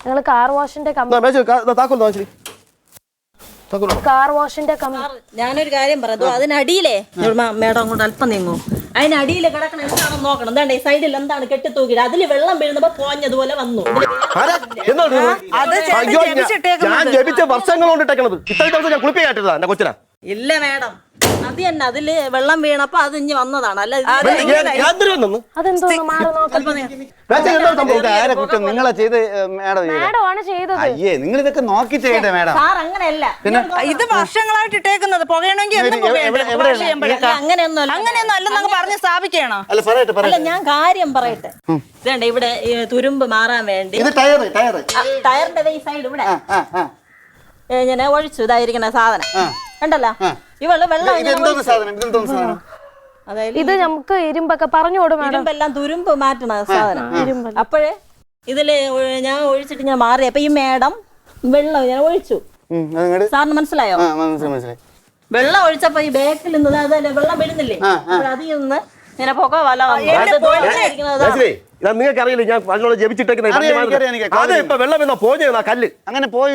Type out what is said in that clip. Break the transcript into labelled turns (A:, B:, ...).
A: ഞങ്ങള് car വാഷിന്റെ car വാഷിന്റെ
B: ഞാനൊരു കാര്യം പറഞ്ഞു അതിനടിയിലേ മേഡം അങ്ങോട്ട് അല്പം നീങ്ങും അതിനടിയിൽ കിടക്കണ എന്താണെന്ന് നോക്കണം എന്താണ്ട് ഈ സൈഡിൽ എന്താണ് കെട്ടിത്തൂക്കിട്ട് അതില് വെള്ളം വീഴുന്നപ്പോ പോഞ്ഞതുപോലെ വന്നു
C: വർഷങ്ങൾ കൊണ്ടിട്ടേക്കണത് ഇത്രയും ദിവസം ഞാൻ കുളിപ്പിക്കാട്ടിരുതാ എന്റെ കൊച്ചിനാ
B: ഇല്ല മേഡം അത് തന്നെ അതില് വെള്ളം വീണപ്പോ അത് ഇനി വന്നതാണ് അല്ല
D: നിങ്ങളെ ചെയ്ത് അയ്യേ നിങ്ങൾ ഇതൊക്കെ നോക്കി ചെയ്യട്ടെ മേഡം
B: സാർ അങ്ങനെയല്ല
E: ഇത് വർഷങ്ങളായിട്ട് ഇട്ടേക്കുന്നത് പുകയണമെങ്കിൽ
B: അങ്ങനെയൊന്നും
E: അല്ലെന്നൊക്കെ പറഞ്ഞ് സ്ഥാപിക്കണോ
B: അല്ല ഞാൻ കാര്യം പറയട്ടെ ഇതേണ്ട ഇവിടെ തുരുമ്പ് മാറാൻ വേണ്ടി ടയറിന്റെ ഈ സൈഡ് ഇവിടെ ഇങ്ങനെ ഒഴിച്ചു ഇതായിരിക്കുന്ന സാധനം കണ്ടല്ലോ ഇവള് വെള്ളം
A: ഇത് നമുക്ക് ഇരുമ്പൊക്കെ പറഞ്ഞോടും
B: ഇരുമ്പെല്ലാം തുരുമ്പ് മാറ്റണ സാധനം അപ്പോഴേ ഇതില് ഞാൻ ഒഴിച്ചിട്ട് ഞാൻ മാറി അപ്പൊ ഈ മേഡം വെള്ളം ഞാൻ ഒഴിച്ചു സാറിന് മനസ്സിലായോ വെള്ളം ഒഴിച്ചപ്പോ ഈ ബാക്കിൽ നിന്ന് അതല്ലേ വെള്ളം വീഴുന്നില്ലേ അതിൽ നിന്ന് ഇങ്ങനെ പുക വല
C: നിങ്ങൾക്ക് അറിയില്ല ഞാൻ ജപിച്ചിട്ടേക്കുന്ന വെള്ളം പോഞ്ഞ കല്ല്
D: അങ്ങനെ പോയി